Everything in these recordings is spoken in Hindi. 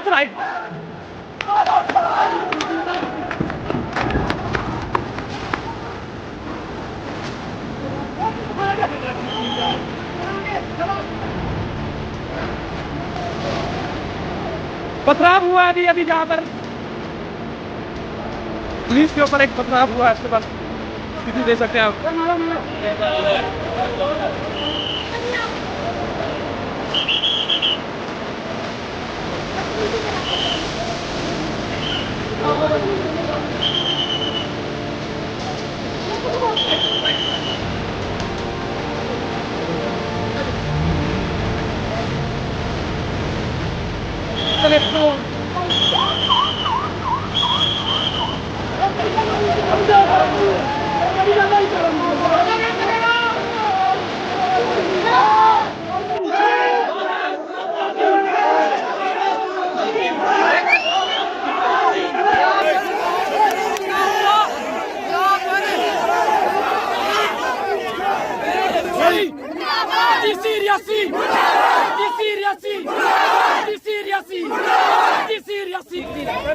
बस राइट। पथराव हुआ है अभी जहाँ पर पुलिस के ऊपर एक पथराव हुआ है, इसके बाद स्थिति दे सकते हैं आप।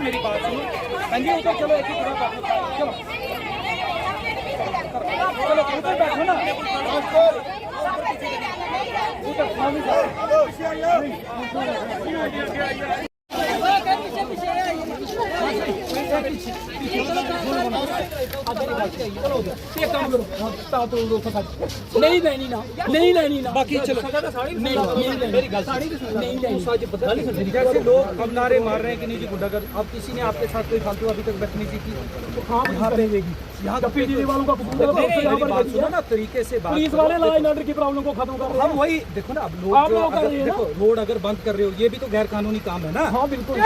मेरी बात सुनो, चलो एक ही चलो ऊपर बैठो ना। नहीं लेनी ना, नहीं लेनी ना, बाकी चलो मेरी गल जैसे लोग अब नारे मार रहे हैं कि नहीं जी गुंडागर्द, अब किसी ने आपके साथ कोई फालतू अभी तक बदतमीजी की तो यहाँ पे रहेगी। यहाँ पीडीडी वालों का बात सुनो ना, तरीके से पुलिस वाले लॉ एंड ऑर्डर की प्रॉब्लम को खत्म कर रहे हैं। हम वही देखो ना, अब लोग देखो रोड अगर बंद कर रहे हो, ये भी तो गैर कानूनी काम है ना। हाँ बिल्कुल।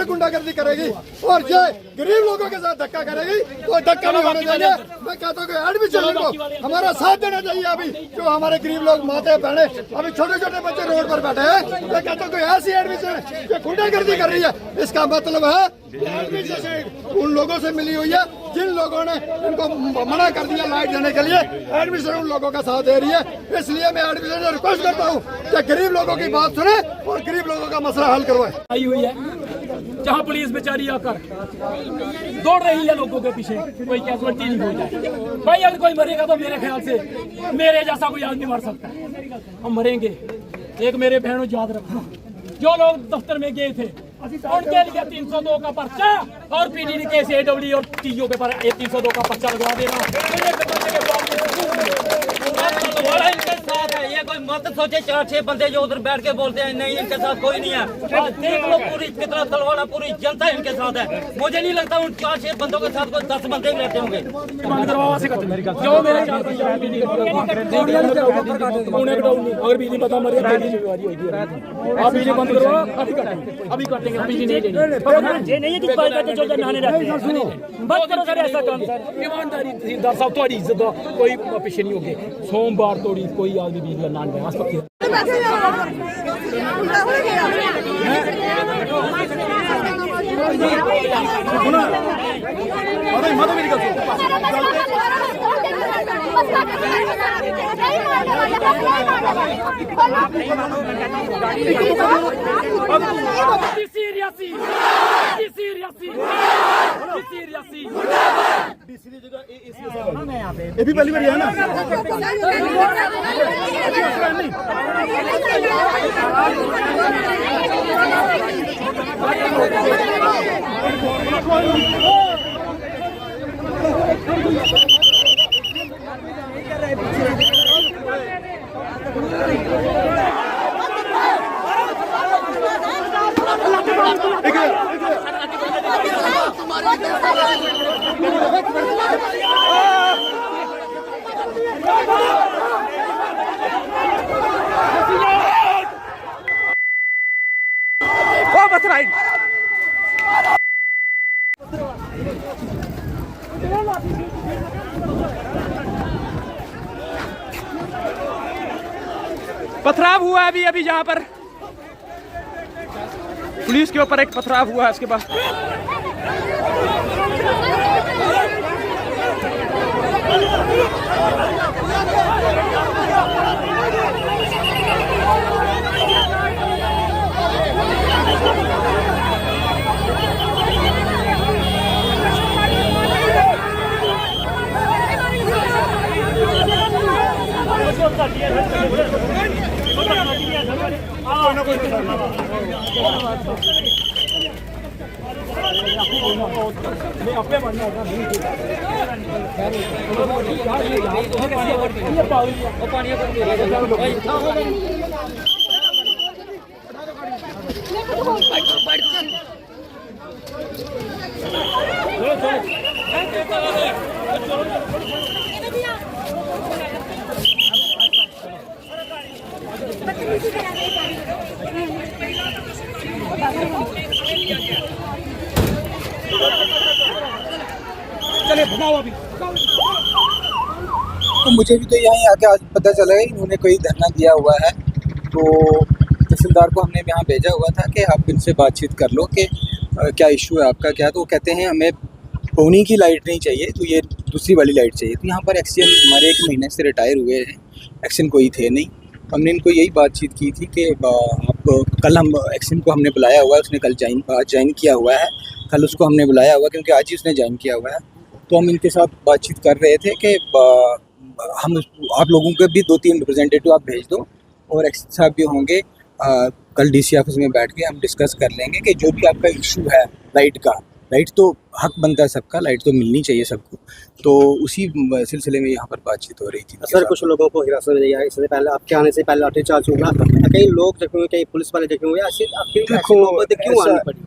गुंडागर्दी करेगी और ये गरीब लोगों के साथ धक्का करेगी, कोई धक्का नहीं होने देंगे। मैं कहता हूँ कि एडमिशन को हमारा साथ देना चाहिए। अभी जो हमारे गरीब लोग माते बहने अभी छोटे छोटे बच्चे रोड पर बैठे हैं, मैं कहता हूँ कि ऐसी एडमिशन ये गुंडागर्दी कर रही है। इसका मतलब है एडमिशन उन लोगों से मिली हुई है जिन लोगों ने इनको मना कर दिया लाइट देने के लिए। एडमिशन उन लोगों का साथ दे रही है, इसलिए मैं एडमिशन से रिक्वेस्ट करता हूँ कि गरीब लोगों की बात सुने और गरीब लोगों का मसला हल करवाए। आई हुई है जहाँ पुलिस बेचारी आकर दौड़ रही है लोगों के पीछे, कोई कैजुअलिटी नहीं हो जाए। भाई अगर कोई मरेगा तो मेरे ख्याल से मेरे जैसा कोई आदमी मर सकता है। हम मरेंगे। एक मेरे बहनों याद रखना, जो लोग दफ्तर में गए थे उनके लिए 302 का पर्चा और पीडीडी केस एडब्ल्यू और टीओ के पर 302 का पर्चा लगवा देना। इनके साथ है, ये कोई मत सोचे 4-6 बंदे जो उधर बैठ के बोलते हैं नहीं इनके साथ कोई नहीं है। देख लो पूरी कितना तलवाड़ा, पूरी जनता इनके साथ है। मुझे नहीं लगता उन 4-6 बंदों के साथ कोई 10 बंदे भी रहते होंगे। जो मेरे अगर बिजली पता मरे आप बिजली बंद करवा, अभी काटेंगे, बिजली नहीं लेनी। ये नहीं है कि जो नहाने रहते हैं बंद करो सर, ऐसा काम सर। ईमानदारी साहब थोड़ी इज्जत कोई पीछे नहीं होगी। सोमवार तोड़ी कोई आदमी बिजली ना दे ये भी पहली बार है ना। बस राइट। पथराव हुआ है अभी जहाँ पर पुलिस के ऊपर एक पथराव हुआ है, इसके बाद चले बनाओ अभी। तो मुझे भी तो यहाँ आके आज पता चला है इन्होंने कोई धरना दिया हुआ है। तो तहसीलदार को हमने यहाँ भेजा हुआ था कि आप इनसे बातचीत कर लो कि क्या इशू है आपका क्या। तो वो कहते हैं हमें पौनी की लाइट नहीं चाहिए, तो ये दूसरी वाली लाइट चाहिए। तो यहाँ पर एक्सीडेंट हमारे 1 महीने से रिटायर हुए हैं, एक्सीडेंट कोई थे नहीं। हमने इनको यही बातचीत की थी कि आप कल हम एक्सीडेंट को हमने बुलाया हुआ है, उसने कल ज्वाइन किया हुआ है, कल उसको हमने बुलाया हुआ क्योंकि आज ही उसने ज्वाइन किया हुआ है। तो हम इनके साथ बातचीत कर रहे थे कि हम आप लोगों के भी 2-3 रिप्रेजेंटेटिव आप भेज दो और एक्स साहब भी होंगे। कल डीसी ऑफिस में बैठ के हम डिस्कस कर लेंगे कि जो भी आपका इशू है लाइट का, लाइट तो हक बनता है सबका, लाइट तो मिलनी चाहिए सबको। तो उसी सिलसिले में यहाँ पर बातचीत हो रही थी। सर कुछ लोगों को हिरासत में लिया है, इससे पहले आपके आने से पहले लाठीचार्ज हुआ, कई लोग जख्मी हुए, कई पुलिस वाले जख्मी हुए,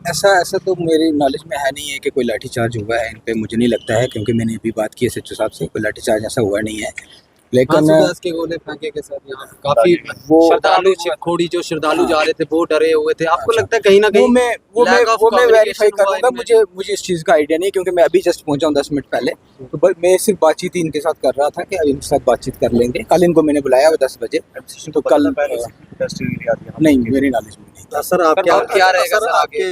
ऐसा तो मेरी नॉलेज में है नहीं है कि कोई लाठीचार्ज हुआ है इन पे। मुझे नहीं लगता है क्योंकि मैंने अभी बात की एसएचओ साहब से, कोई लाठीचार्ज ऐसा हुआ नहीं है। लेकिन के गोले फेंके के साथ यहाँ काफी श्रद्धालु शिवखोड़ी जो श्रद्धालु जा रहे थे वो डरे हुए थे। आपको लगता है कहीं ना कहीं वो मैं वेरीफाई करूंगा। मुझे इस चीज़ का आइडिया नहीं क्योंकि मैं अभी जस्ट पहुंचा हूँ 10 मिनट पहले। तो मैं सिर्फ बातचीत ही इनके साथ कर रहा था कि इनके साथ बातचीत कर लेंगे। कल इनको मैंने बुलाया हुआ 10 बजे, तो कल नहीं मेरी नॉलेज में नहीं। सर आप क्या रहेगा सर आपके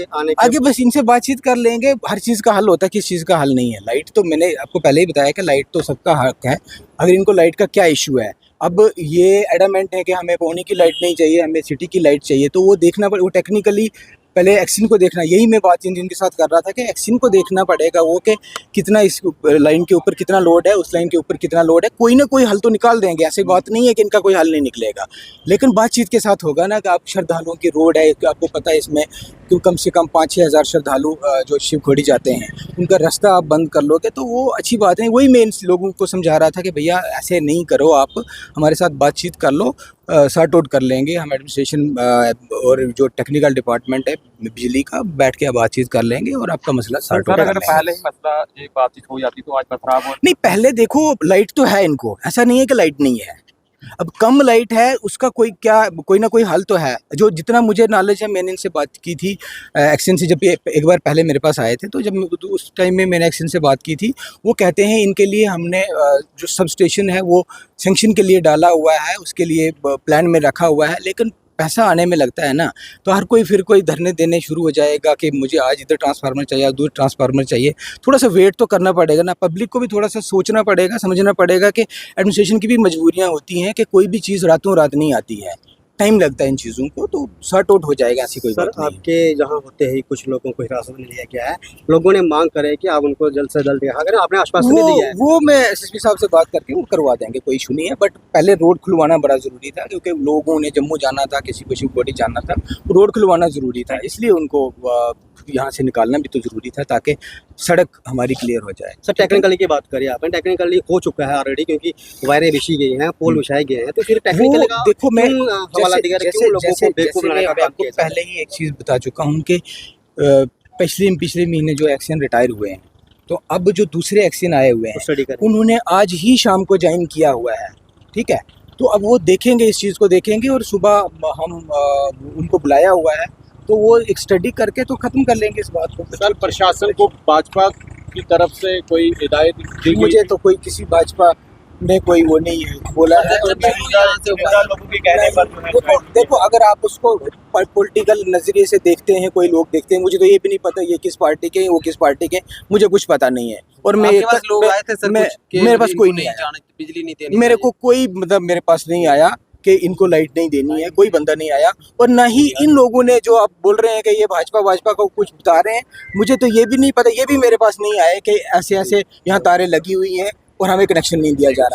आगे बस इनसे बातचीत कर लेंगे। हर चीज़ का हल होता है, किस चीज़ का हल नहीं है। लाइट तो मैंने आपको पहले ही बताया कि लाइट तो सबका हक है। अगर इनको लाइट का क्या इशू है, अब ये एडामेंट है कि हमें पौनी की लाइट नहीं चाहिए, हमें सिटी की लाइट चाहिए, तो वो देखना पड़े। वो टेक्निकली पहले एक्सीन को देखना, यही मैं बात इनके साथ कर रहा था कि एक्सीन को देखना पड़ेगा वो कि कितना इस लाइन के ऊपर कितना लोड है, उस लाइन के ऊपर कितना लोड है। कोई ना कोई हल तो निकाल देंगे, ऐसी बात नहीं है कि इनका कोई हल नहीं निकलेगा। लेकिन बातचीत के साथ होगा ना कि आप श्रद्धालुओं की रोड है, आपको पता है इसमें क्यों कम से कम 5-6 हज़ार श्रद्धालु जो शिवखोड़ी जाते हैं, उनका रास्ता आप बंद कर लोगे तो वो अच्छी बात है। वही मैं इन लोगों को समझा रहा था कि भैया ऐसे नहीं करो, आप हमारे साथ बातचीत कर लो, सॉर्ट आउट कर लेंगे हम। एडमिनिस्ट्रेशन और जो टेक्निकल डिपार्टमेंट है बिजली का, बैठ के बातचीत कर लेंगे और आपका मसला सॉर्ट आउट कर लेंगे। पहले ही मसला ये बातचीत हो जाती तो आज पथराव नहीं, पहले देखो लाइट तो है इनको, ऐसा नहीं है कि लाइट नहीं है। अब कम लाइट है उसका कोई ना कोई हल तो है। जो जितना मुझे नॉलेज है, मैंने इनसे बात की थी एक्शन से, जब एक बार पहले मेरे पास आए थे, तो जब उस टाइम में मैंने एक्शन से बात की थी, वो कहते हैं इनके लिए हमने जो सब स्टेशन है वो सेंक्शन के लिए डाला हुआ है, उसके लिए प्लान में रखा हुआ है। लेकिन पैसा आने में लगता है ना, तो हर कोई फिर कोई धरने देने शुरू हो जाएगा कि मुझे आज इधर ट्रांसफार्मर चाहिए, दूर ट्रांसफार्मर चाहिए। थोड़ा सा वेट तो करना पड़ेगा ना, पब्लिक को भी थोड़ा सा सोचना पड़ेगा, समझना पड़ेगा कि एडमिनिस्ट्रेशन की भी मजबूरियां होती हैं कि कोई भी चीज़ रातों रात नहीं आती है, टाइम लगता है इन चीज़ों को, तो सॉर्ट आउट हो जाएगा, ऐसी कोई बात नहीं। आपके जहाँ होते ही कुछ लोगों को हिरासत में लिया गया है, लोगों ने मांग करे कि आप उनको जल्द से जल्द रिहा करें, आपने आश्वासन दिया है। वो मैं एसएसपी साहब से बात करके वो करवा देंगे, कोई इशू नहीं है। बट पहले रोड खुलवाना बड़ा ज़रूरी था क्योंकि लोगों ने जम्मू जाना था, किसी को शिवखोड़ी जाना था, रोड खुलवाना ज़रूरी था, इसलिए उनको यहाँ से निकालना भी तो ज़रूरी था ताकि सड़क हमारी क्लियर हो जाए। सर टेक्निकली की बात करिए, आपने टेक्निकली हो चुका है ऑलरेडी, क्योंकि वायरें बिछी गई हैं, पोल बिछाए गए हैं, तो फिर टेक्निकली देखो मैं आपको पहले ही एक चीज़ बता चुका हूँ कि पिछले महीने जो एक्शन रिटायर हुए हैं, तो अब जो दूसरे एक्शन आए हुए हैं उन्होंने आज ही शाम को ज्वाइन किया हुआ है, ठीक है। तो अब वो देखेंगे, इस चीज़ को देखेंगे और सुबह हम उनको बुलाया हुआ है, तो वो एक स्टडी करके तो ख़त्म कर लेंगे इस बात को। सर प्रशासन को भाजपा की तरफ से कोई हिदायत दी? मुझे तो कोई किसी भाजपा ने कोई वो नहीं है बोला है। देखो अगर आप उसको पॉलिटिकल नजरिए से देखते हैं, कोई लोग देखते हैं, मुझे तो ये भी नहीं पता ये किस पार्टी के हैं, वो किस पार्टी के हैं, मुझे कुछ पता नहीं है। और मैं आपके पास लोग आए थे सर कुछ कि मेरे पास इनको कोई नहीं आया, बिजली नहीं देनी मेरे को कोई मतलब मेरे पास नहीं आया कि इनको लाइट नहीं देनी है, कोई बंदा नहीं आया। और ना ही इन लोगों ने जो आप बोल रहे हैं कि ये भाजपा को कुछ बता रहे हैं, मुझे तो ये भी नहीं पता, ये भी मेरे पास नहीं आया कि ऐसे ऐसे यहाँ तारें लगी हुई हैं और हमें कनेक्शन नहीं दिया जा रहा।